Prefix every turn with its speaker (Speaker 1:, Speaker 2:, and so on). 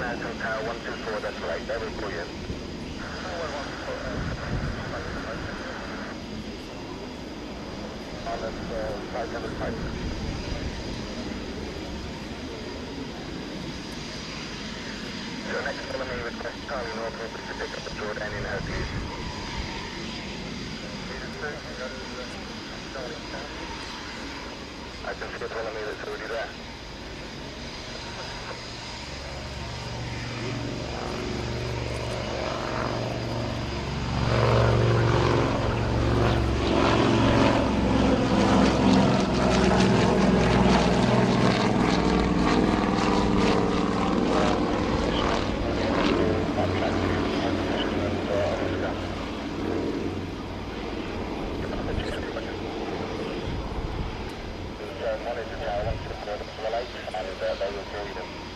Speaker 1: Anson Tower 124, that's right, that will pull you. On this 500 pipe. So next follow me, request Charlie Norfolk to pick up the Jordanian Hercules. I can see a follow me that's already there. Monitor tower 124, well 8, and they will call you them.